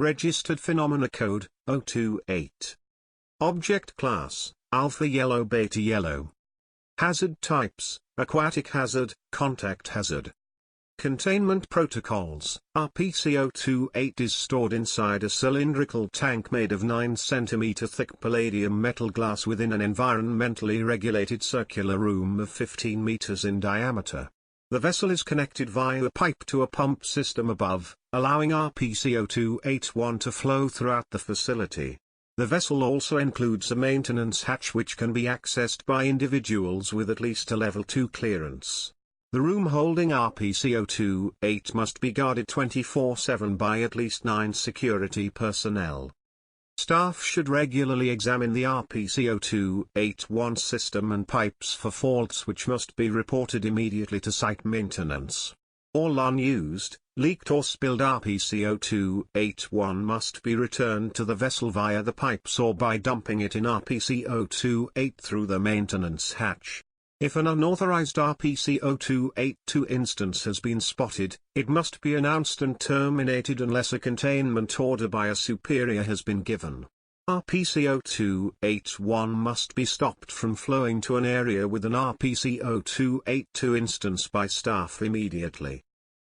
Registered Phenomena Code, 028. Object Class, Alpha Yellow Beta Yellow. Hazard Types, Aquatic Hazard, Contact Hazard. Containment Protocols. RPC-028 is stored inside a cylindrical tank made of 9 cm thick palladium metal glass within an environmentally regulated circular room of 15 meters in diameter. The vessel is connected via a pipe to a pump system above, allowing RPC-028 to flow throughout the facility. The vessel also includes a maintenance hatch which can be accessed by individuals with at least a level 2 clearance. The room holding RPC-028 must be guarded 24/7 by at least 9 security personnel. Staff should regularly examine the RPC-028 system and pipes for faults which must be reported immediately to site maintenance. All unused, leaked or spilled RPC-028 must be returned to the vessel via the pipes or by dumping it in RPC-028 through the maintenance hatch. If an unauthorized RPC-028 instance has been spotted, it must be announced and terminated unless a containment order by a superior has been given. RPC-028 must be stopped from flowing to an area with an RPC-028 instance by staff immediately.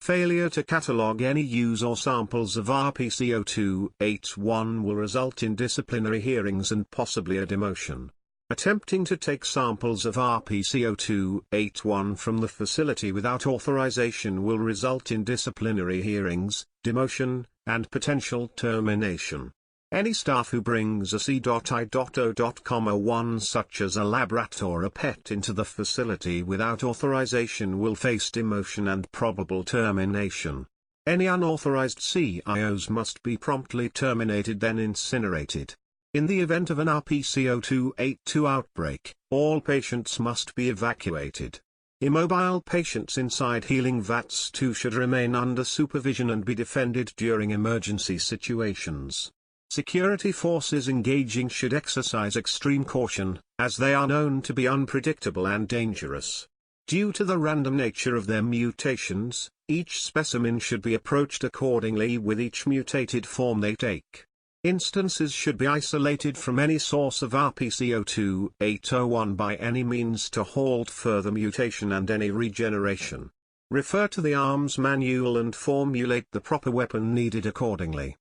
Failure to catalog any use or samples of RPC-028 will result in disciplinary hearings and possibly a demotion. Attempting to take samples of RPC-028 from the facility without authorization will result in disciplinary hearings, demotion, and potential termination. Any staff who brings a C.I.O.1 such as a lab rat or a pet into the facility without authorization will face demotion and probable termination. Any unauthorized CIOs must be promptly terminated then incinerated. In the event of an RPC-028 outbreak, all patients must be evacuated. Immobile patients inside healing vats too should remain under supervision and be defended during emergency situations. Security forces engaging should exercise extreme caution, as they are known to be unpredictable and dangerous. Due to the random nature of their mutations, each specimen should be approached accordingly with each mutated form they take. Instances should be isolated from any source of RPC-028 by any means to halt further mutation and any regeneration. Refer to the arms manual and formulate the proper weapon needed accordingly.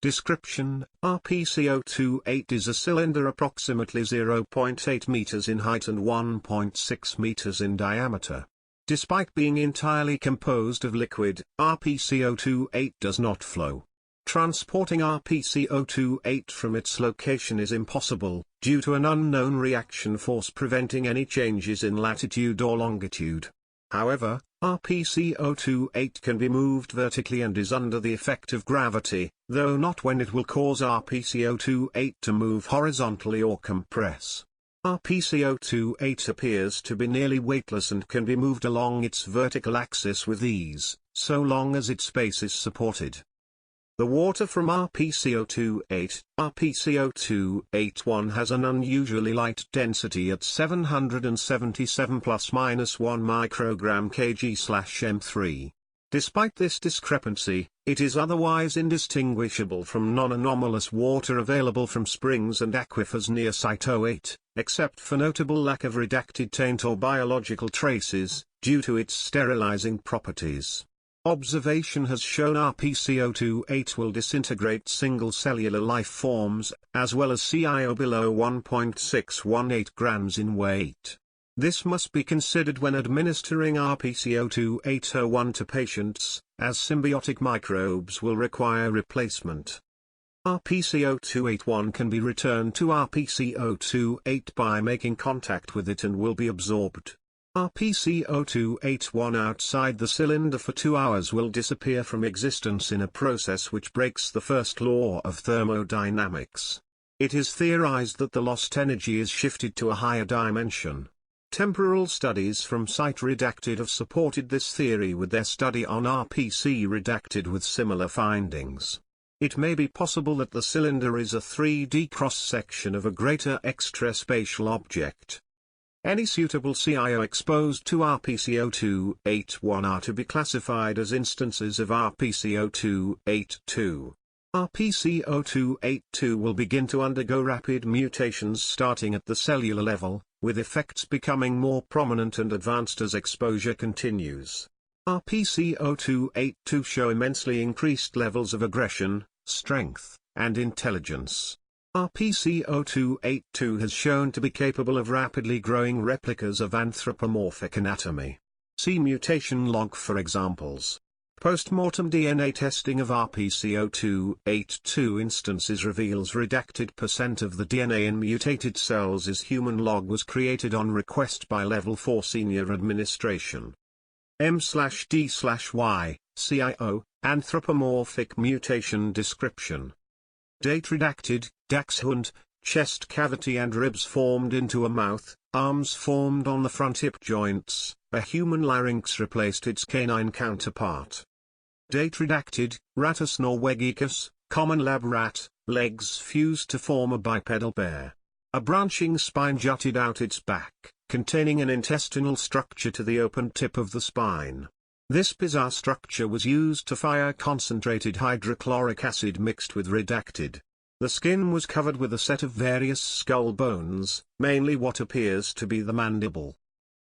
Description: RPC-028 is a cylinder approximately 0.8 meters in height and 1.6 meters in diameter. Despite being entirely composed of liquid, RPC-028 does not flow. Transporting RPC-028 from its location is impossible, due to an unknown reaction force preventing any changes in latitude or longitude. However, RPC-028 can be moved vertically and is under the effect of gravity, though not when it will cause RPC-028 to move horizontally or compress. RPC-028 appears to be nearly weightless and can be moved along its vertical axis with ease, so long as its base is supported. The water from RPC-028 has an unusually light density at 777 ±1 microgram kg/m3. Despite this discrepancy, it is otherwise indistinguishable from non-anomalous water available from springs and aquifers near Site 08, except for notable lack of redacted taint or biological traces, due to its sterilizing properties. Observation has shown RPC-028 will disintegrate single-cellular life forms, as well as CIO below 1.618 grams in weight. This must be considered when administering RPC-028 to patients, as symbiotic microbes will require replacement. RPC-028 can be returned to RPC-028 by making contact with it and will be absorbed. RPC-028 outside the cylinder for 2 hours will disappear from existence in a process which breaks the first law of thermodynamics. It is theorized that the lost energy is shifted to a higher dimension. Temporal studies from Site Redacted have supported this theory with their study on RPC Redacted with similar findings. It may be possible that the cylinder is a 3D cross-section of a greater extraspatial object. Any suitable CIO exposed to RPC-028 are to be classified as instances of RPC-028. RPC-028 will begin to undergo rapid mutations starting at the cellular level, with effects becoming more prominent and advanced as exposure continues. RPC-028 show immensely increased levels of aggression, strength, and intelligence. RPC-028 has shown to be capable of rapidly growing replicas of anthropomorphic anatomy. See mutation log for examples. Post-mortem DNA testing of RPC-028 instances reveals redacted % of the DNA in mutated cells is human. Log was created on request by Level 4 Senior Administration. M/D/Y, CIO, Anthropomorphic Mutation Description. Date redacted, Dachshund, chest cavity and ribs formed into a mouth, arms formed on the front hip joints, a human larynx replaced its canine counterpart. Date redacted, Rattus norvegicus, common lab rat, legs fused to form a bipedal pair. A branching spine jutted out its back, containing an intestinal structure to the open tip of the spine. This bizarre structure was used to fire concentrated hydrochloric acid mixed with redacted. The skin was covered with a set of various skull bones, mainly what appears to be the mandible.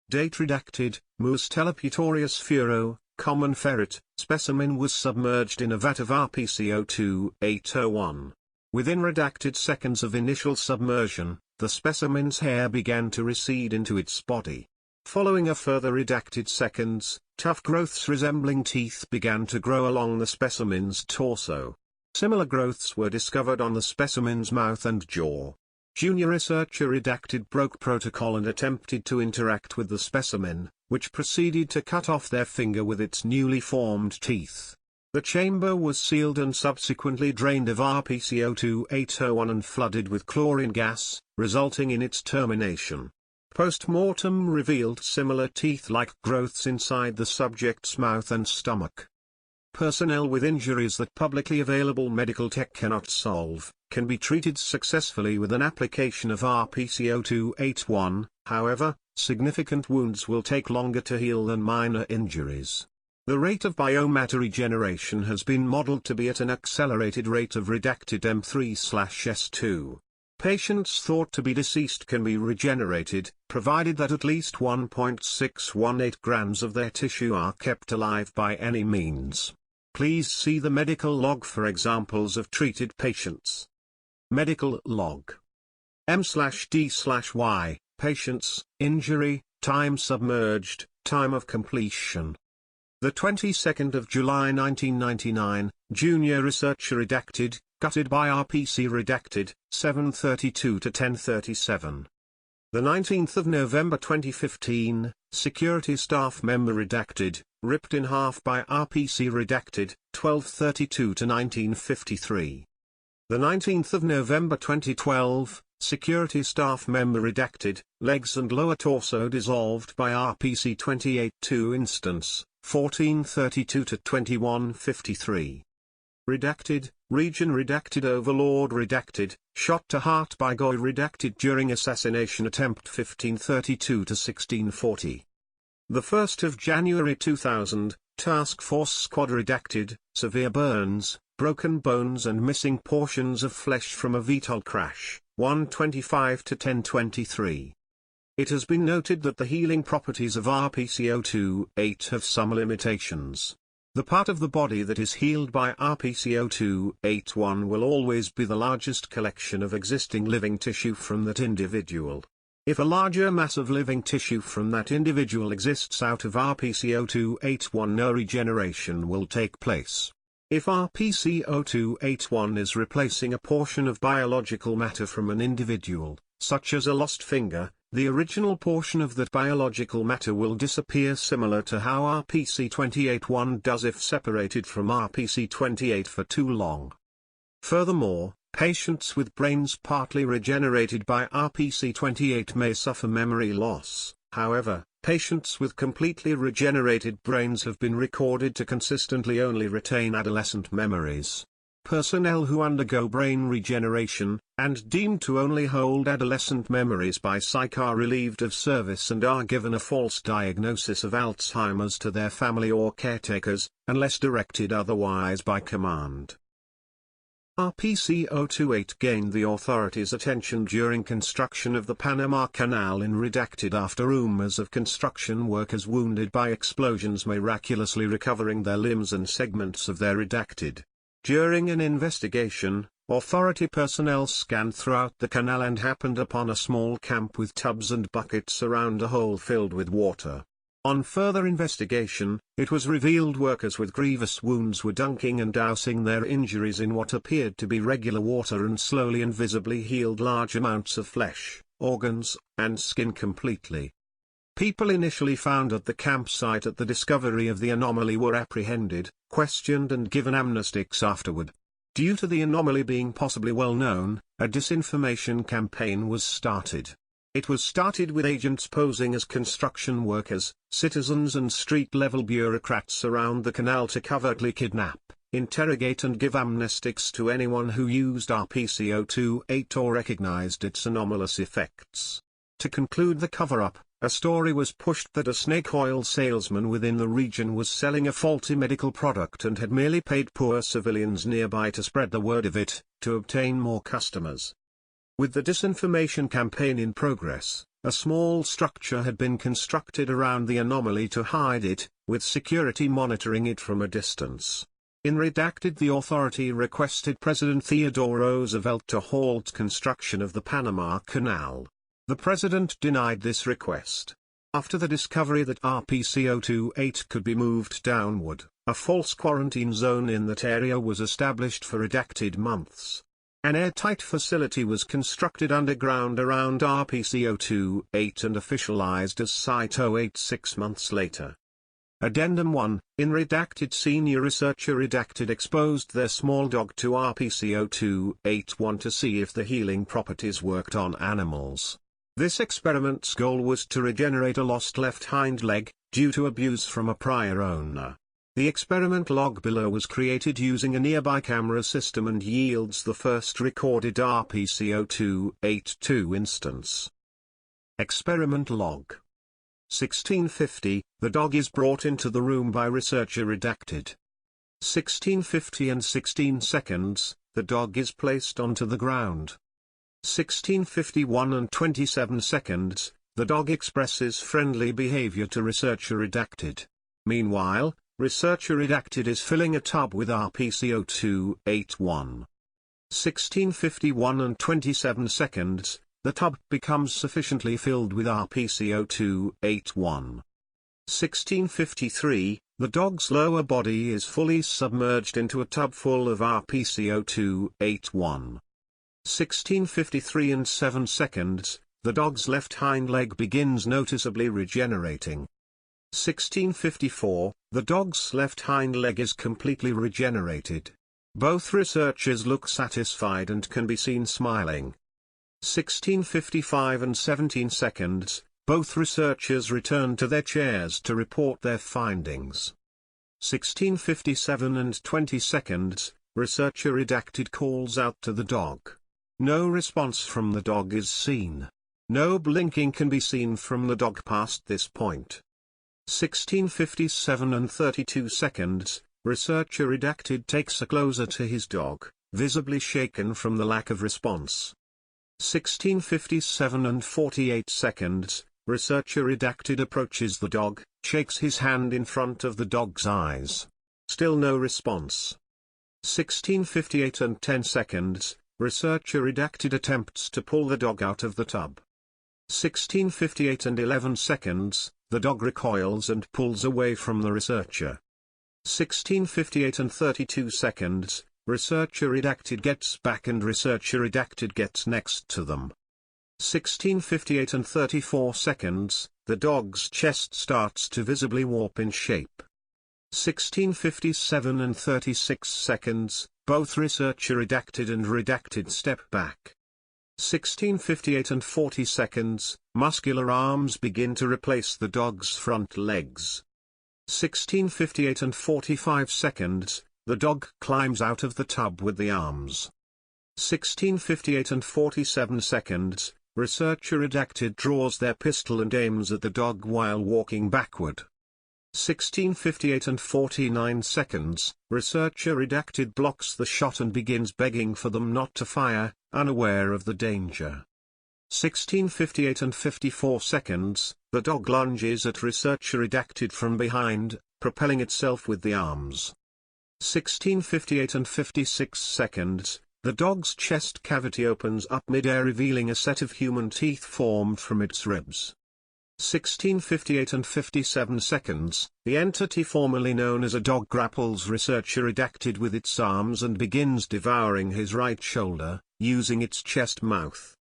Date redacted, Mus teleputorius furo, common ferret, specimen was submerged in a vat of RPC-02801. Within redacted seconds of initial submersion, the specimen's hair began to recede into its body. Following a further redacted seconds, tough growths resembling teeth began to grow along the specimen's torso. Similar growths were discovered on the specimen's mouth and jaw. Junior researcher redacted broke protocol and attempted to interact with the specimen, which proceeded to cut off their finger with its newly formed teeth. The chamber was sealed and subsequently drained of RPC-02801 and flooded with chlorine gas, resulting in its termination. Post-mortem revealed similar teeth-like growths inside the subject's mouth and stomach. Personnel with injuries that publicly available medical tech cannot solve, can be treated successfully with an application of RPC-02801, however, significant wounds will take longer to heal than minor injuries. The rate of biomatter regeneration has been modeled to be at an accelerated rate of redacted M3/S2. Patients thought to be deceased can be regenerated, provided that at least 1.618 grams of their tissue are kept alive by any means. Please see the medical log for examples of treated patients. Medical log. M/D/Y, patients, injury, time submerged, time of completion. The 22nd of July 1999, junior researcher redacted, gutted by RPC redacted, 7:32 to 10:37. The 19th of November 2015, security staff member redacted, ripped in half by RPC redacted, 12:32 to 19:53. The 19th of November 2012, security staff member redacted, legs and lower torso dissolved by RPC-28-2 instance, 14:32 to 21:53. Redacted, region redacted, overlord redacted, shot to heart by Goy redacted during assassination attempt, 15:32 to 16:40. The 1st of January 2000, task force squad redacted, severe burns, broken bones and missing portions of flesh from a VTOL crash, 1:25 to 10:23. It has been noted that the healing properties of RPC-028 have some limitations. The part of the body that is healed by RPC-028-1 will always be the largest collection of existing living tissue from that individual. If a larger mass of living tissue from that individual exists out of RPC-028-1, no regeneration will take place. If RPC-028-1 is replacing a portion of biological matter from an individual, such as a lost finger, the original portion of that biological matter will disappear, similar to how RPC-28-1 does if separated from RPC-28 for too long. Furthermore, patients with brains partly regenerated by RPC-28 may suffer memory loss. However, patients with completely regenerated brains have been recorded to consistently only retain adolescent memories. Personnel who undergo brain regeneration, and deemed to only hold adolescent memories by psych, are relieved of service and are given a false diagnosis of Alzheimer's to their family or caretakers, unless directed otherwise by command. RPC-028 gained the authorities' attention during construction of the Panama Canal in redacted after rumors of construction workers wounded by explosions miraculously recovering their limbs and segments of their redacted. During an investigation, authority personnel scanned throughout the canal and happened upon a small camp with tubs and buckets around a hole filled with water. On further investigation, it was revealed workers with grievous wounds were dunking and dousing their injuries in what appeared to be regular water and slowly and visibly healed large amounts of flesh, organs, and skin completely. People initially found at the campsite at the discovery of the anomaly were apprehended, questioned and given amnestics afterward. Due to the anomaly being possibly well known, a disinformation campaign was started. It was started with agents posing as construction workers, citizens and street-level bureaucrats around the canal to covertly kidnap, interrogate and give amnestics to anyone who used RPC-028 or recognized its anomalous effects. To conclude the cover-up, a story was pushed that a snake oil salesman within the region was selling a faulty medical product and had merely paid poor civilians nearby to spread the word of it, to obtain more customers. With the disinformation campaign in progress, a small structure had been constructed around the anomaly to hide it, with security monitoring it from a distance. In redacted, the authority requested President Theodore Roosevelt to halt construction of the Panama Canal. The president denied this request. After the discovery that RPC-028 could be moved downward, a false quarantine zone in that area was established for redacted months. An airtight facility was constructed underground around RPC-028 and officialized as Site 08 6 months later. Addendum 1, in redacted, senior researcher redacted exposed their small dog to RPC-028-1 to see if the healing properties worked on animals. This experiment's goal was to regenerate a lost left hind leg, due to abuse from a prior owner. The experiment log below was created using a nearby camera system and yields the first recorded RPC-028-2 instance. Experiment log. 1650, the dog is brought into the room by researcher redacted. 1650 and 16 seconds, the dog is placed onto the ground. 1651 and 27 seconds, the dog expresses friendly behavior to researcher redacted. Meanwhile, researcher redacted is filling a tub with RPC-028-1. 1651 and 27 seconds, the tub becomes sufficiently filled with RPC-028-1. 1653, the dog's lower body is fully submerged into a tub full of RPC-028-1. 1653 and 7 seconds, the dog's left hind leg begins noticeably regenerating. 1654, the dog's left hind leg is completely regenerated. Both researchers look satisfied and can be seen smiling. 1655 and 17 seconds, both researchers return to their chairs to report their findings. 1657 and 20 seconds, researcher redacted calls out to the dog. No response from the dog is seen. No blinking can be seen from the dog past this point. 1657 and 32 seconds, researcher redacted takes a closer to his dog, visibly shaken from the lack of response. 1657 and 48 seconds, researcher redacted approaches the dog, shakes his hand in front of the dog's eyes. Still no response. 1658 and 10 seconds, researcher redacted attempts to pull the dog out of the tub. 1658 and 11 seconds, the dog recoils and pulls away from the researcher. 1658 and 32 seconds, researcher redacted gets back and researcher redacted gets next to them. 1658 and 34 seconds, the dog's chest starts to visibly warp in shape. 1657 and 36 seconds, both researcher redacted and redacted step back. 1658 and 40 seconds, muscular arms begin to replace the dog's front legs. 1658 and 45 seconds, the dog climbs out of the tub with the arms. 1658 and 47 seconds, researcher redacted draws their pistol and aims at the dog while walking backward. 16:58 and 49 seconds, researcher redacted blocks the shot and begins begging for them not to fire, unaware of the danger. 16:58 and 54 seconds, the dog lunges at researcher redacted from behind, propelling itself with the arms. 16:58 and 56 seconds, the dog's chest cavity opens up mid-air revealing a set of human teeth formed from its ribs. 16:58 and 57 seconds, the entity formerly known as a dog grapples researcher redacted with its arms and begins devouring his right shoulder, using its chest mouth.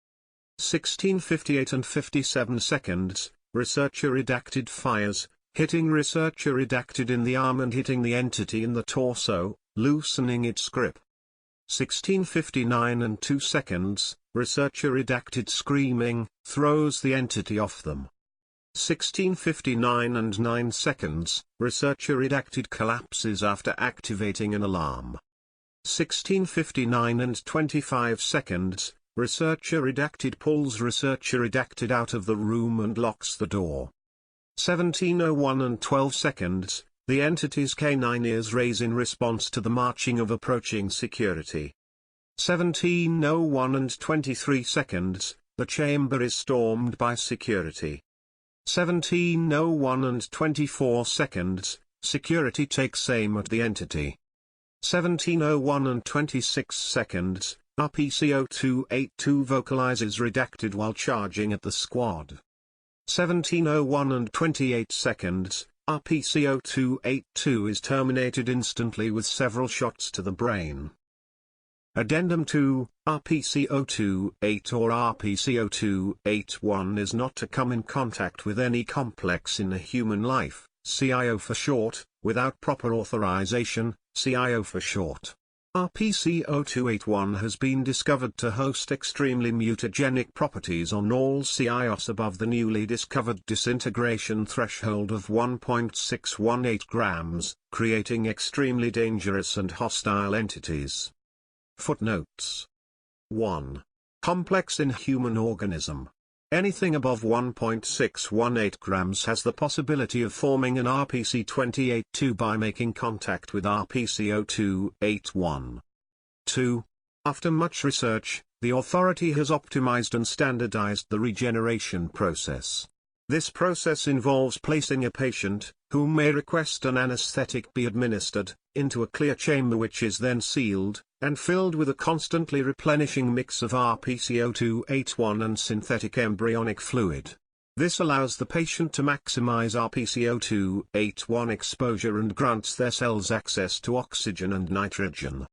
16:58 and 57 seconds, researcher redacted fires, hitting researcher redacted in the arm and hitting the entity in the torso, loosening its grip. 16:59 and 2 seconds, researcher redacted screaming, throws the entity off them. 16:59 and 9 seconds, researcher redacted collapses after activating an alarm. 16:59 and 25 seconds, researcher redacted pulls researcher redacted out of the room and locks the door. 17:01 and 12 seconds, the entity's canine ears raise in response to the marching of approaching security. 17:01 and 23 seconds, the chamber is stormed by security. 17:01 and 24 seconds, security takes aim at the entity. 17:01 and 26 seconds, RPC-028 vocalizes redacted while charging at the squad. 17:01 and 28 seconds, RPC-028 is terminated instantly with several shots to the brain. Addendum 2, RPC-028 or RPC-0281 is not to come in contact with any complex in a human life, CIO for short, without proper authorization, CIO for short. RPC-0281 has been discovered to host extremely mutagenic properties on all CIOs above the newly discovered disintegration threshold of 1.618 grams, creating extremely dangerous and hostile entities. Footnotes. 1. Complex in human organism. Anything above 1.618 grams has the possibility of forming an RPC-28-2 by making contact with RPC-0281. 2. After much research, the authority has optimized and standardized the regeneration process. This process involves placing a patient, who may request an anesthetic be administered, into a clear chamber which is then sealed, and filled with a constantly replenishing mix of RPC-0281 and synthetic embryonic fluid. This allows the patient to maximize RPC-0281 exposure and grants their cells access to oxygen and nitrogen.